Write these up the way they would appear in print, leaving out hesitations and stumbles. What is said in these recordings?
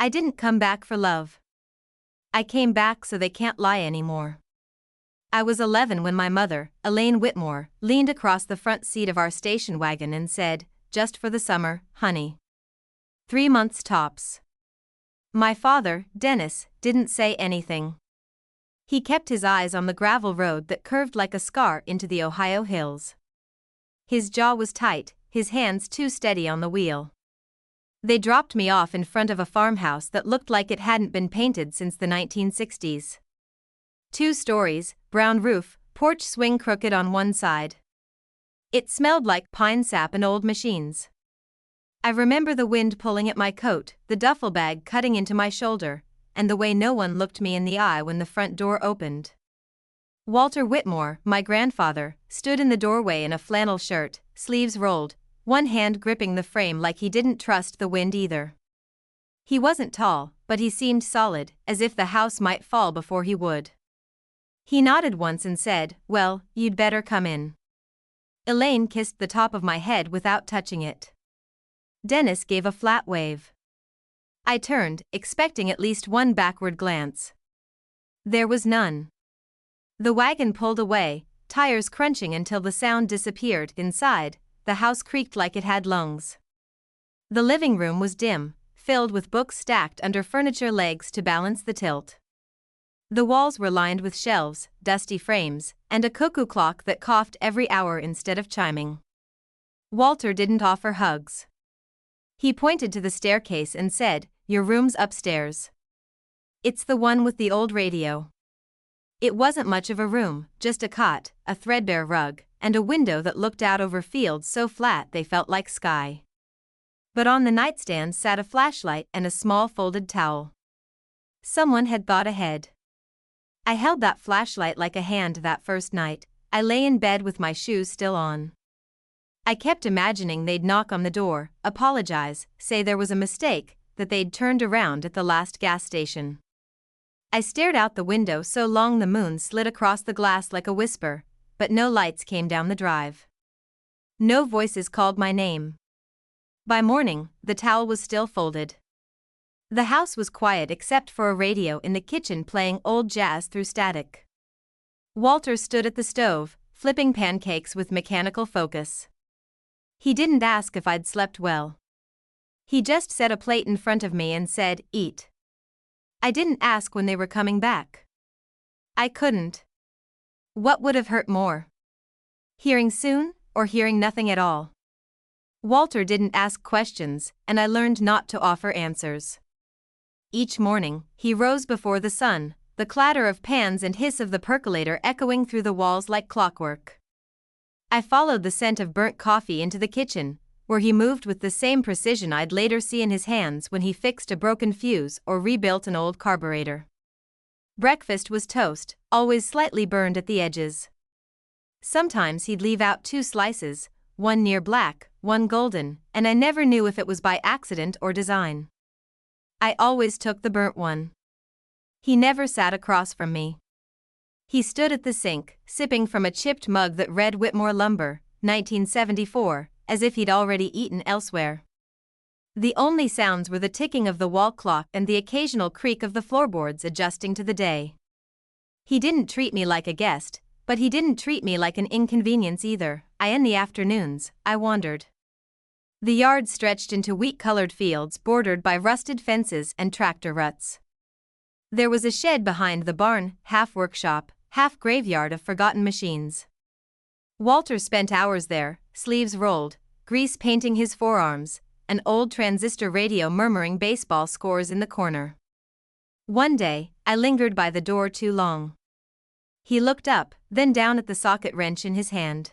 I didn't come back for love. I came back so they can't lie anymore. I was 11 when my mother, Elaine Whitmore, leaned across the front seat of our station wagon and said, "Just for the summer, honey. 3 months tops." My father, Dennis, didn't say anything. He kept his eyes on the gravel road that curved like a scar into the Ohio hills. His jaw was tight, his hands too steady on the wheel. They dropped me off in front of a farmhouse that looked like it hadn't been painted since the 1960s. 2 stories, brown roof, porch swing crooked on one side. It smelled like pine sap and old machines. I remember the wind pulling at my coat, the duffel bag cutting into my shoulder, and the way no one looked me in the eye when the front door opened. Walter Whitmore, my grandfather, stood in the doorway in a flannel shirt, sleeves rolled, one hand gripping the frame like he didn't trust the wind either. He wasn't tall, but he seemed solid, as if the house might fall before he would. He nodded once and said, "Well, you'd better come in." Elaine kissed the top of my head without touching it. Dennis gave a flat wave. I turned, expecting at least one backward glance. There was none. The wagon pulled away, tires crunching until the sound disappeared. Inside, the house creaked like it had lungs. The living room was dim, filled with books stacked under furniture legs to balance the tilt. The walls were lined with shelves, dusty frames, and a cuckoo clock that coughed every hour instead of chiming. Walter didn't offer hugs. He pointed to the staircase and said, "Your room's upstairs. It's the one with the old radio." It wasn't much of a room, just a cot, a threadbare rug, and a window that looked out over fields so flat they felt like sky. But on the nightstand sat a flashlight and a small folded towel. Someone had thought ahead. I held that flashlight like a hand that first night. I lay in bed with my shoes still on. I kept imagining they'd knock on the door, apologize, say there was a mistake, that they'd turned around at the last gas station. I stared out the window so long the moon slid across the glass like a whisper, but no lights came down the drive. No voices called my name. By morning, the towel was still folded. The house was quiet except for a radio in the kitchen playing old jazz through static. Walter stood at the stove, flipping pancakes with mechanical focus. He didn't ask if I'd slept well. He just set a plate in front of me and said, "Eat." I didn't ask when they were coming back. I couldn't. What would have hurt more? Hearing soon, or hearing nothing at all? Walter didn't ask questions, and I learned not to offer answers. Each morning, he rose before the sun, the clatter of pans and hiss of the percolator echoing through the walls like clockwork. I followed the scent of burnt coffee into the kitchen, where he moved with the same precision I'd later see in his hands when he fixed a broken fuse or rebuilt an old carburetor. Breakfast was toast, always slightly burned at the edges. Sometimes he'd leave out 2 slices, one near black, one golden, and I never knew if it was by accident or design. I always took the burnt one. He never sat across from me. He stood at the sink, sipping from a chipped mug that read Whitmore Lumber, 1974, as if he'd already eaten elsewhere. The only sounds were the ticking of the wall clock and the occasional creak of the floorboards adjusting to the day. He didn't treat me like a guest, but he didn't treat me like an inconvenience either. In the afternoons, I wandered. The yard stretched into wheat-colored fields bordered by rusted fences and tractor ruts. There was a shed behind the barn, half workshop, half graveyard of forgotten machines. Walter spent hours there, sleeves rolled, grease painting his forearms, an old transistor radio murmuring baseball scores in the corner. One day, I lingered by the door too long. He looked up, then down at the socket wrench in his hand.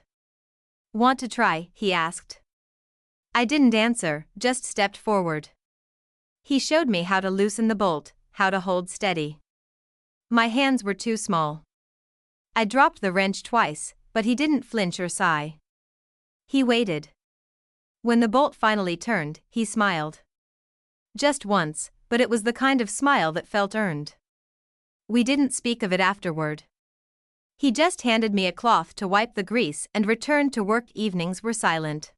"Want to try?" he asked. I didn't answer, just stepped forward. He showed me how to loosen the bolt, how to hold steady. My hands were too small. I dropped the wrench twice, but he didn't flinch or sigh. He waited. When the bolt finally turned, he smiled. Just once, but it was the kind of smile that felt earned. We didn't speak of it afterward. He just handed me a cloth to wipe the grease and returned to work. Evenings were silent.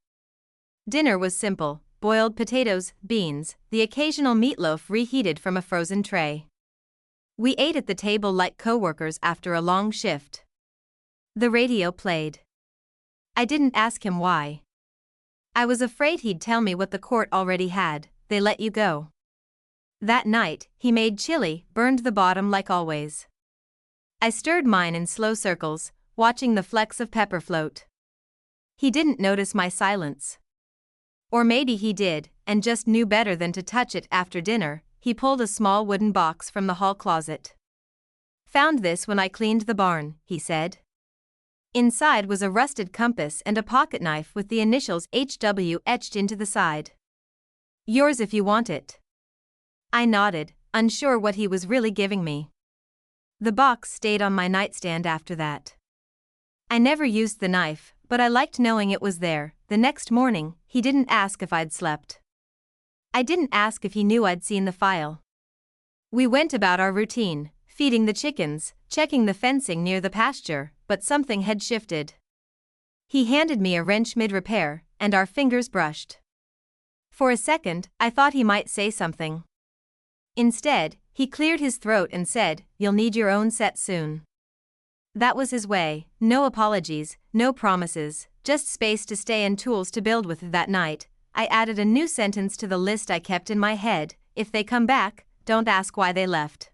Dinner was simple, boiled potatoes, beans, the occasional meatloaf reheated from a frozen tray. We ate at the table like coworkers after a long shift. The radio played. I didn't ask him why. I was afraid he'd tell me what the court already had: they let you go. That night, he made chili, burned the bottom like always. I stirred mine in slow circles, watching the flecks of pepper float. He didn't notice my silence. Or maybe he did, and just knew better than to touch it. After dinner, he pulled a small wooden box from the hall closet. "Found this when I cleaned the barn," he said. Inside was a rusted compass and a pocket knife with the initials HW etched into the side. "Yours if you want it." I nodded, unsure what he was really giving me. The box stayed on my nightstand after that. I never used the knife, but I liked knowing it was there. The next morning, he didn't ask if I'd slept. I didn't ask if he knew I'd seen the file. We went about our routine, feeding the chickens, checking the fencing near the pasture, but something had shifted. He handed me a wrench mid-repair, and our fingers brushed. For a second, I thought he might say something. Instead, he cleared his throat and said, "You'll need your own set soon." That was his way: no apologies, no promises, just space to stay and tools to build with. That night, I added a new sentence to the list I kept in my head: if they come back, don't ask why they left.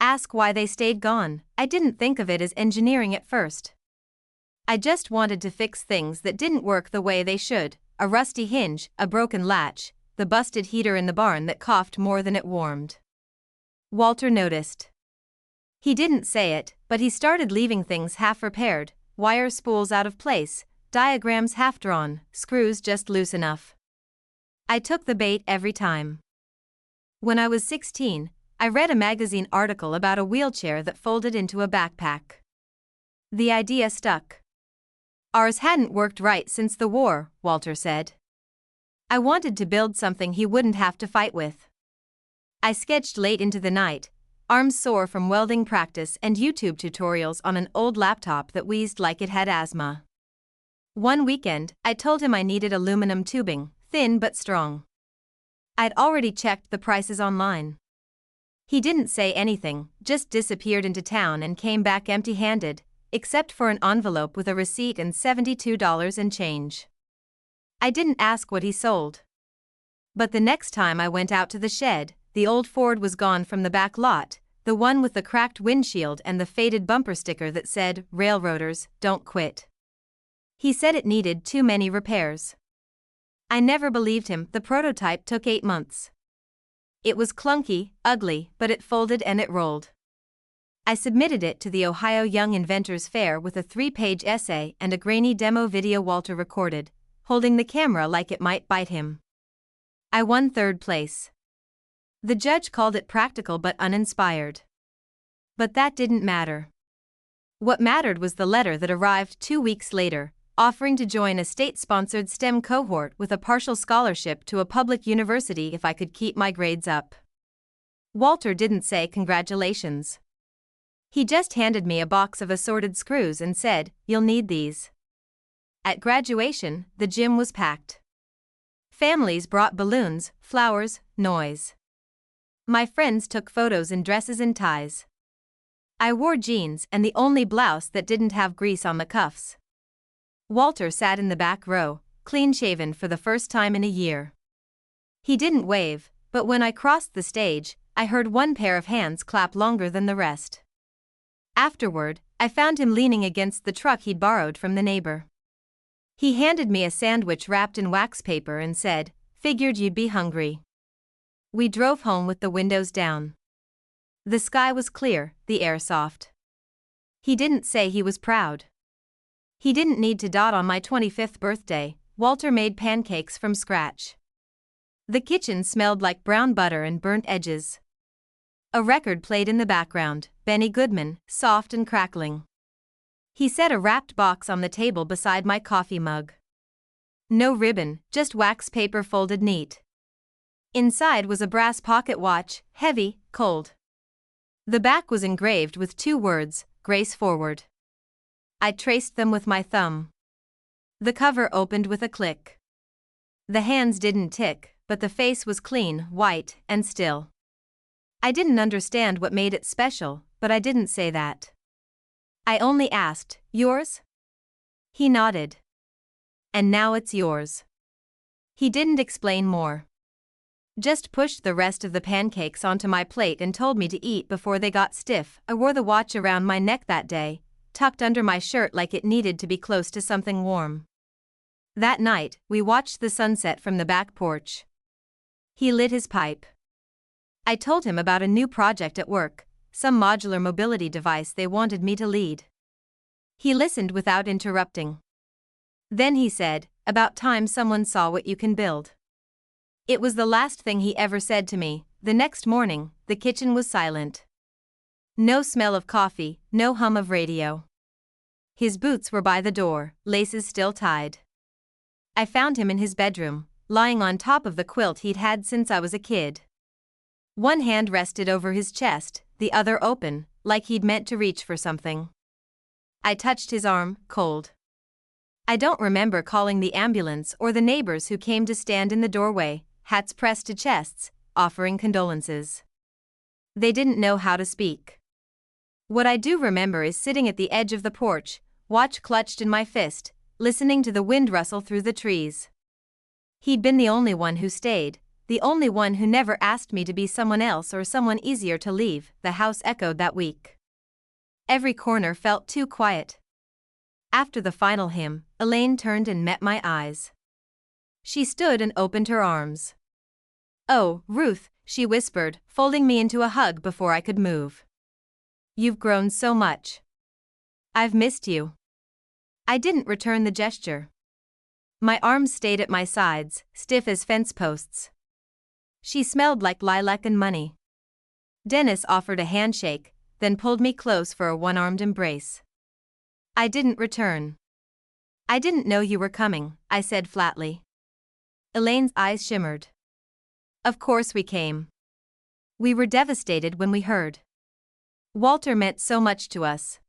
Ask why they stayed gone. I didn't think of it as engineering at first. I just wanted to fix things that didn't work the way they should: a rusty hinge, a broken latch, the busted heater in the barn that coughed more than it warmed. Walter noticed. He didn't say it, but he started leaving things half-repaired: wire spools out of place, diagrams half-drawn, screws just loose enough. I took the bait every time. When I was 16, I read a magazine article about a wheelchair that folded into a backpack. The idea stuck. "Ours hadn't worked right since the war," Walter said. I wanted to build something he wouldn't have to fight with. I sketched late into the night, arms sore from welding practice and YouTube tutorials on an old laptop that wheezed like it had asthma. One weekend, I told him I needed aluminum tubing, thin but strong. I'd already checked the prices online. He didn't say anything, just disappeared into town and came back empty-handed, except for an envelope with a receipt and $72 and change. I didn't ask what he sold. But the next time I went out to the shed, the old Ford was gone from the back lot, the one with the cracked windshield and the faded bumper sticker that said, "Railroaders, don't quit." He said it needed too many repairs. I never believed him. The prototype took 8 months. It was clunky, ugly, but it folded and it rolled. I submitted it to the Ohio Young Inventors Fair with a 3-page essay and a grainy demo video Walter recorded, holding the camera like it might bite him. I won 3rd place. The judge called it practical but uninspired. But that didn't matter. What mattered was the letter that arrived 2 weeks later, offering to join a state-sponsored STEM cohort with a partial scholarship to a public university if I could keep my grades up. Walter didn't say congratulations. He just handed me a box of assorted screws and said, "You'll need these." At graduation, the gym was packed. Families brought balloons, flowers, noise. My friends took photos in dresses and ties. I wore jeans and the only blouse that didn't have grease on the cuffs. Walter sat in the back row, clean-shaven for the first time in a year. He didn't wave, but when I crossed the stage, I heard one pair of hands clap longer than the rest. Afterward, I found him leaning against the truck he'd borrowed from the neighbor. He handed me a sandwich wrapped in wax paper and said, "Figured you'd be hungry." We drove home with the windows down. The sky was clear, the air soft. He didn't say he was proud. He didn't need to dot on my 25th birthday. Walter made pancakes from scratch. The kitchen smelled like brown butter and burnt edges. A record played in the background, Benny Goodman, soft and crackling. He set a wrapped box on the table beside my coffee mug. No ribbon, just wax paper folded neat. Inside was a brass pocket watch, heavy, cold. The back was engraved with 2 words, "Grace Forward." I traced them with my thumb. The cover opened with a click. The hands didn't tick, but the face was clean, white, and still. I didn't understand what made it special, but I didn't say that. I only asked, "Yours?" He nodded. "And now it's yours." He didn't explain more. Just pushed the rest of the pancakes onto my plate and told me to eat before they got stiff. I wore the watch around my neck that day, tucked under my shirt like it needed to be close to something warm. That night, we watched the sunset from the back porch. He lit his pipe. I told him about a new project at work, some modular mobility device they wanted me to lead. He listened without interrupting. Then he said, "About time someone saw what you can build." It was the last thing he ever said to me. The next morning, the kitchen was silent. No smell of coffee, no hum of radio. His boots were by the door, laces still tied. I found him in his bedroom, lying on top of the quilt he'd had since I was a kid. One hand rested over his chest, the other open, like he'd meant to reach for something. I touched his arm, cold. I don't remember calling the ambulance or the neighbors who came to stand in the doorway, hats pressed to chests, offering condolences. They didn't know how to speak. What I do remember is sitting at the edge of the porch, watch clutched in my fist, listening to the wind rustle through the trees. He'd been the only one who stayed, the only one who never asked me to be someone else or someone easier to leave, the house echoed that week. Every corner felt too quiet. After the final hymn, Elaine turned and met my eyes. She stood and opened her arms. "Oh, Ruth," she whispered, folding me into a hug before I could move. "You've grown so much. I've missed you." I didn't return the gesture. My arms stayed at my sides, stiff as fence posts. She smelled like lilac and money. Dennis offered a handshake, then pulled me close for a one-armed embrace. I didn't return. "I didn't know you were coming," I said flatly. Elaine's eyes shimmered. "Of course we came. We were devastated when we heard. Walter meant so much to us."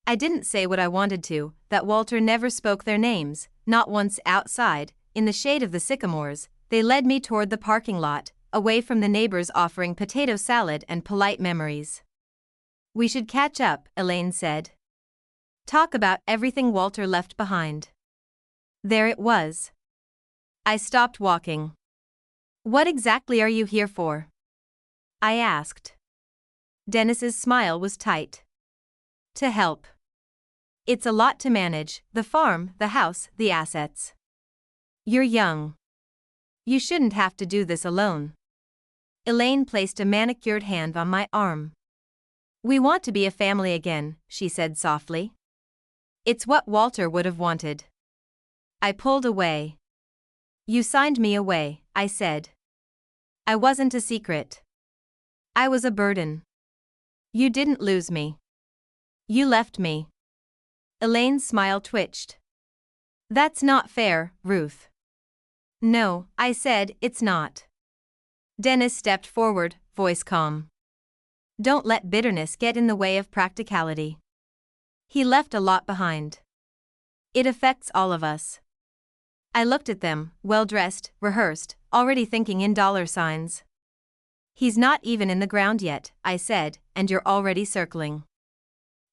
I didn't say what I wanted to, that Walter never spoke their names, not once. Outside, in the shade of the sycamores, they led me toward the parking lot, away from the neighbors offering potato salad and polite memories. "We should catch up," Elaine said. "Talk about everything Walter left behind." There it was. I stopped walking. "What exactly are you here for?" I asked. Dennis's smile was tight. "To help. It's a lot to manage, the farm, the house, the assets. You're young. You shouldn't have to do this alone." Elaine placed a manicured hand on my arm. "We want to be a family again," she said softly. "It's what Walter would have wanted." I pulled away. "You signed me away," I said. "I wasn't a secret. I was a burden. You didn't lose me. You left me." Elaine's smile twitched. "That's not fair, Ruth." "No," I said, "it's not." Dennis stepped forward, voice calm. "Don't let bitterness get in the way of practicality. He left a lot behind. It affects all of us." I looked at them, well-dressed, rehearsed, already thinking in dollar signs. "He's not even in the ground yet," I said, "and you're already circling."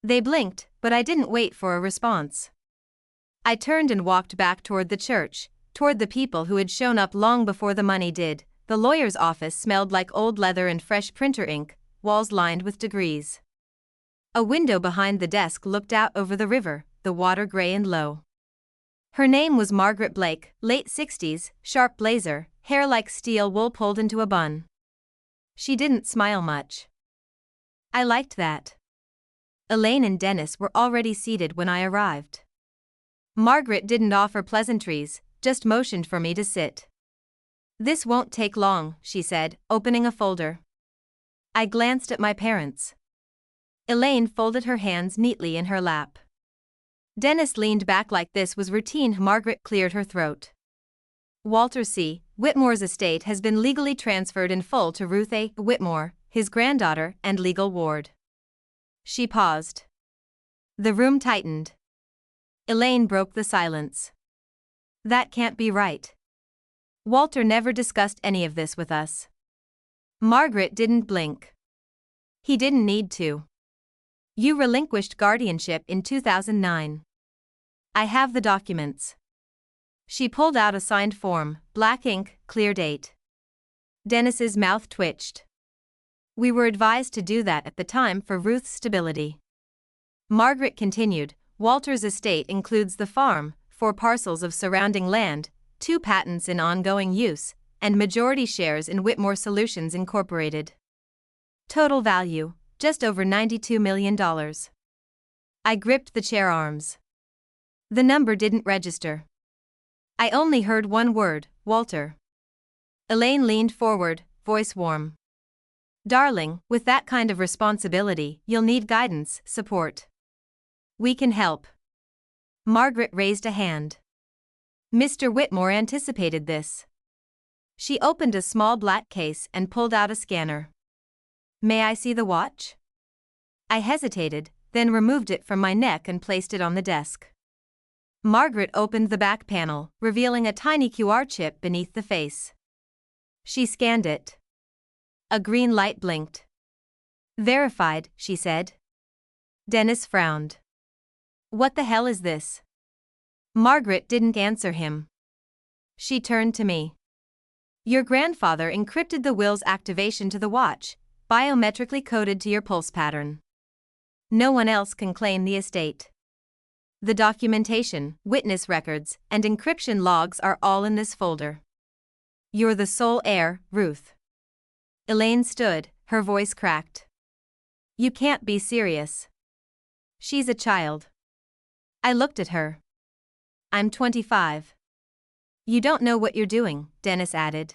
They blinked, but I didn't wait for a response. I turned and walked back toward the church, toward the people who had shown up long before the money did. The lawyer's office smelled like old leather and fresh printer ink, walls lined with degrees. A window behind the desk looked out over the river, the water gray and low. Her name was Margaret Blake, late 60s, sharp blazer, hair like steel wool pulled into a bun. She didn't smile much. I liked that. Elaine and Dennis were already seated when I arrived. Margaret didn't offer pleasantries, just motioned for me to sit. "This won't take long," she said, opening a folder. I glanced at my parents. Elaine folded her hands neatly in her lap. Dennis leaned back like this was routine. Margaret cleared her throat. "Walter C. Whitmore's estate has been legally transferred in full to Ruth A. Whitmore, his granddaughter and legal ward." She paused. The room tightened. Elaine broke the silence. "That can't be right." Walter never discussed any of this with us. Margaret didn't blink. He didn't need to. You relinquished guardianship in 2009. I have the documents. She pulled out a signed form, black ink, clear date. Dennis's mouth twitched. We were advised to do that at the time for Ruth's stability. Margaret continued, Walter's estate includes the farm, 4 parcels of surrounding land, 2 patents in ongoing use, and majority shares in Whitmore Solutions Incorporated. Total value, just over $92 million. I gripped the chair arms. The number didn't register. I only heard one word, Walter. Elaine leaned forward, voice warm. Darling, with that kind of responsibility, you'll need guidance, support. We can help. Margaret raised a hand. Mr. Whitmore anticipated this. She opened a small black case and pulled out a scanner. May I see the watch? I hesitated, then removed it from my neck and placed it on the desk. Margaret opened the back panel, revealing a tiny QR chip beneath the face. She scanned it. A green light blinked. Verified, she said. Dennis frowned. What the hell is this? Margaret didn't answer him. She turned to me. Your grandfather encrypted the will's activation to the watch, biometrically coded to your pulse pattern. No one else can claim the estate. The documentation, witness records, and encryption logs are all in this folder. You're the sole heir, Ruth. Elaine stood, her voice cracked. You can't be serious. She's a child. I looked at her. I'm 25. You don't know what you're doing, Dennis added.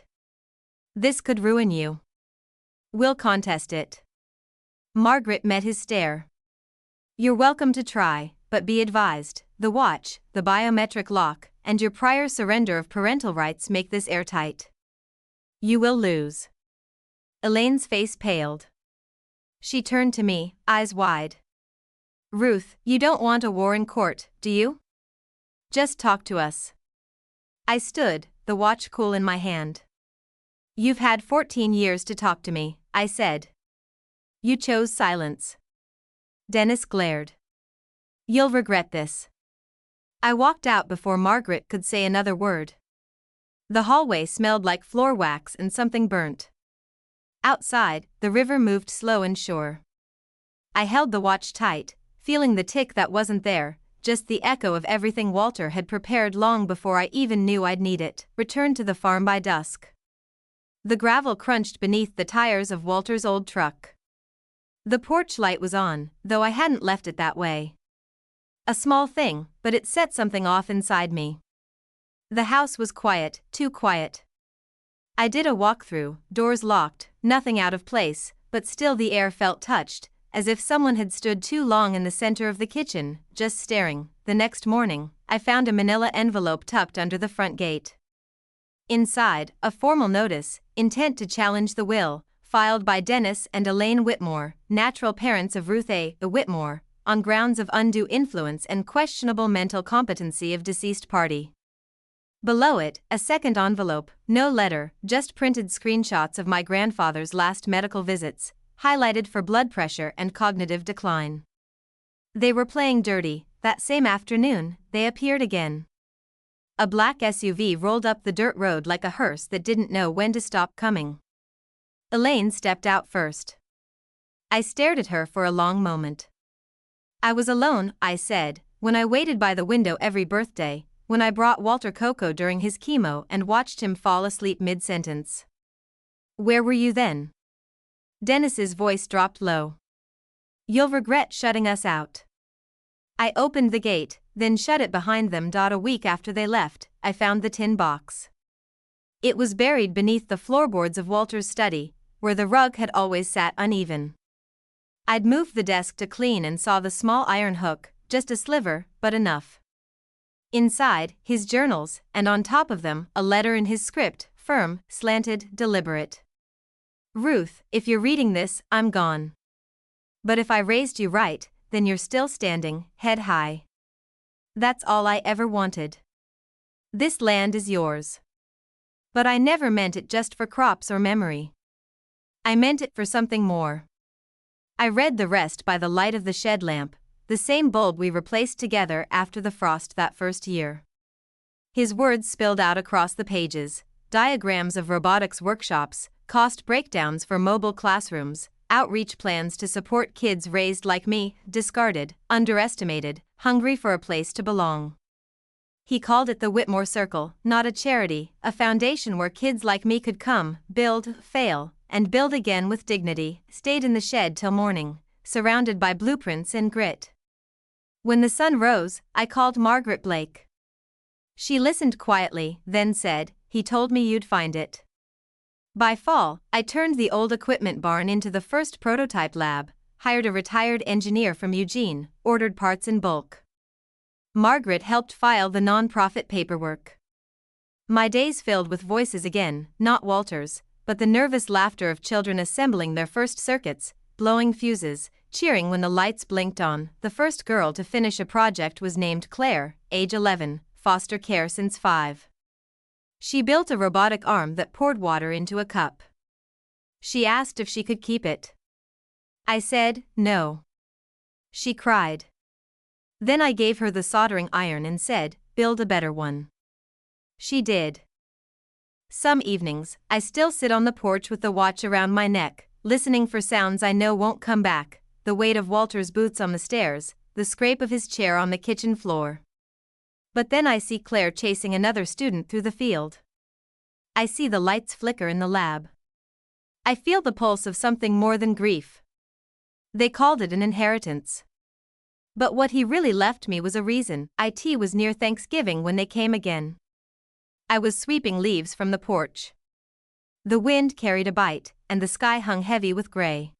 This could ruin you. We'll contest it. Margaret met his stare. You're welcome to try, but be advised, the watch, the biometric lock, and your prior surrender of parental rights make this airtight. You will lose. Elaine's face paled. She turned to me, eyes wide. Ruth, you don't want a war in court, do you? Just talk to us. I stood, the watch cool in my hand. You've had 14 years to talk to me, I said. You chose silence. Dennis glared. You'll regret this. I walked out before Margaret could say another word. The hallway smelled like floor wax and something burnt. Outside, the river moved slow and sure. I held the watch tight, feeling the tick that wasn't there, just the echo of everything Walter had prepared long before I even knew I'd need it. Returned to the farm by dusk. The gravel crunched beneath the tires of Walter's old truck. The porch light was on, though I hadn't left it that way. A small thing, but it set something off inside me. The house was quiet, too quiet. I did a walkthrough, doors locked, nothing out of place, but still the air felt touched, as if someone had stood too long in the center of the kitchen, just staring. The next morning, I found a manila envelope tucked under the front gate. Inside, a formal notice, intent to challenge the will, filed by Dennis and Elaine Whitmore, natural parents of Ruth A. Whitmore, on grounds of undue influence and questionable mental competency of deceased party. Below it, a second envelope, no letter, just printed screenshots of my grandfather's last medical visits, highlighted for blood pressure and cognitive decline. They were playing dirty. That same afternoon, they appeared again. A black SUV rolled up the dirt road like a hearse that didn't know when to stop coming. Elaine stepped out first. I stared at her for a long moment. I was alone, I said, when I waited by the window every birthday, when I brought Walter cocoa during his chemo and watched him fall asleep mid-sentence. Where were you then? Dennis's voice dropped low. You'll regret shutting us out. I opened the gate, then shut it behind them. A week after they left, I found the tin box. It was buried beneath the floorboards of Walter's study, where the rug had always sat uneven. I'd moved the desk to clean and saw the small iron hook, just a sliver, but enough. Inside, his journals, and on top of them, a letter in his script, firm, slanted, deliberate. Ruth, if you're reading this, I'm gone. But if I raised you right, then you're still standing, head high. That's all I ever wanted. This land is yours. But I never meant it just for crops or memory. I meant it for something more. I read the rest by the light of the shed lamp, the same bulb we replaced together after the frost that first year. His words spilled out across the pages, diagrams of robotics workshops, cost breakdowns for mobile classrooms, outreach plans to support kids raised like me, discarded, underestimated, hungry for a place to belong. He called it the Whitmore Circle, not a charity, a foundation where kids like me could come, build, fail, and build again with dignity. Stayed in the shed till morning, surrounded by blueprints and grit. When the sun rose, I called Margaret Blake. She listened quietly, then said, "He told me you'd find it." By fall, I turned the old equipment barn into the first prototype lab, hired a retired engineer from Eugene, ordered parts in bulk. Margaret helped file the non-profit paperwork. My days filled with voices again, not Walter's, but the nervous laughter of children assembling their first circuits, blowing fuses, cheering when the lights blinked on. The first girl to finish a project was named Claire, age 11, foster care since 5. She built a robotic arm that poured water into a cup. She asked if she could keep it. I said, no. She cried. Then I gave her the soldering iron and said, build a better one. She did. Some evenings, I still sit on the porch with the watch around my neck, listening for sounds I know won't come back, the weight of Walter's boots on the stairs, the scrape of his chair on the kitchen floor. But then I see Claire chasing another student through the field. I see the lights flicker in the lab. I feel the pulse of something more than grief. They called it an inheritance. But what he really left me was a reason. It was near Thanksgiving when they came again. I was sweeping leaves from the porch. The wind carried a bite, and the sky hung heavy with gray.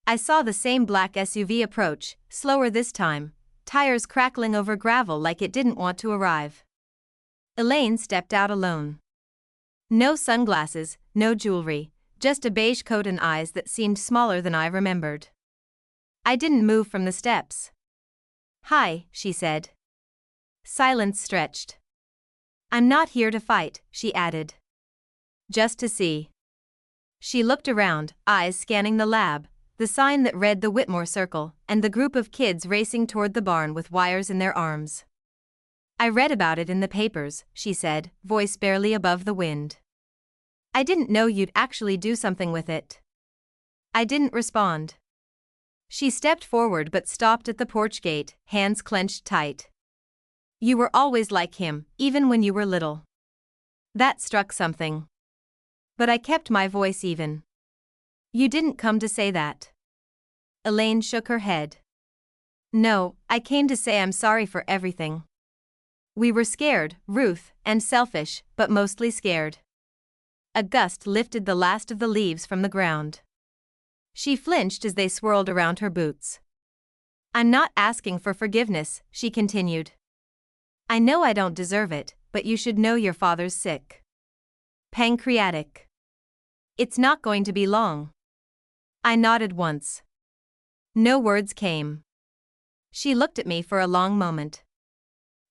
I saw the same black SUV approach, slower this time, tires crackling over gravel like it didn't want to arrive. Elaine stepped out alone. No sunglasses, no jewelry, just a beige coat and eyes that seemed smaller than I remembered. I didn't move from the steps. Hi, she said. Silence stretched. I'm not here to fight, she added. Just to see. She looked around, eyes scanning the lab, the sign that read the Whitmore Circle, and the group of kids racing toward the barn with wires in their arms. I read about it in the papers, she said, voice barely above the wind. I didn't know you'd actually do something with it. I didn't respond. She stepped forward but stopped at the porch gate, hands clenched tight. You were always like him, even when you were little. That struck something. But I kept my voice even. You didn't come to say that. Elaine shook her head. No, I came to say I'm sorry for everything. We were scared, Ruth, and selfish, but mostly scared. A gust lifted the last of the leaves from the ground. She flinched as they swirled around her boots. I'm not asking for forgiveness, she continued. I know I don't deserve it, but you should know your father's sick. Pancreatic. It's not going to be long. I nodded once. No words came. She looked at me for a long moment.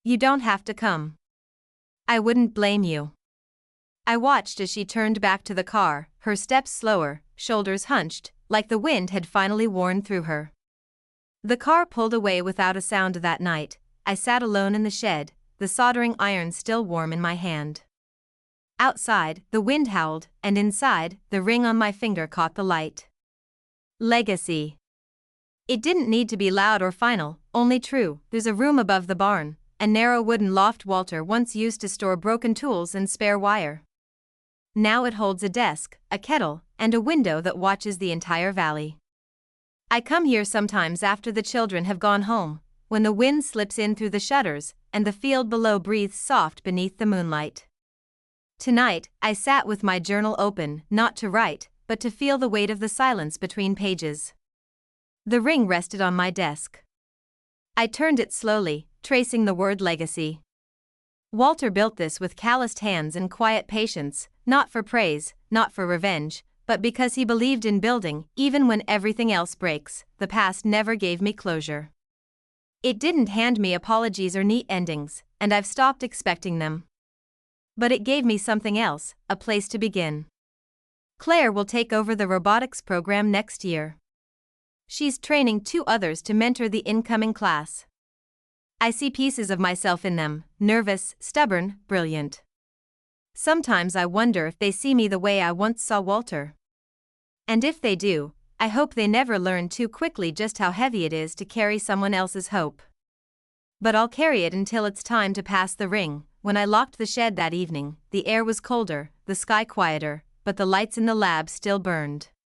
You don't have to come. I wouldn't blame you. I watched as she turned back to the car, her steps slower, shoulders hunched, like the wind had finally worn through her. The car pulled away without a sound that night. I sat alone in the shed, the soldering iron still warm in my hand. Outside, the wind howled, and inside, the ring on my finger caught the light. Legacy. It didn't need to be loud or final, only true. There's a room above the barn, a narrow wooden loft Walter once used to store broken tools and spare wire. Now it holds a desk, a kettle, and a window that watches the entire valley. I come here sometimes after the children have gone home, when the wind slips in through the shutters, and the field below breathes soft beneath the moonlight. Tonight, I sat with my journal open, not to write, but to feel the weight of the silence between pages. The ring rested on my desk. I turned it slowly, tracing the word legacy. Walter built this with calloused hands and quiet patience, not for praise, not for revenge, but because he believed in building, even when everything else breaks. The past never gave me closure. It didn't hand me apologies or neat endings, and I've stopped expecting them. But it gave me something else, a place to begin. Claire will take over the robotics program next year. She's training 2 others to mentor the incoming class. I see pieces of myself in them, nervous, stubborn, brilliant. Sometimes I wonder if they see me the way I once saw Walter. And if they do, I hope they never learn too quickly just how heavy it is to carry someone else's hope. But I'll carry it until it's time to pass the ring. When I locked the shed that evening, the air was colder, the sky quieter, but the lights in the lab still burned.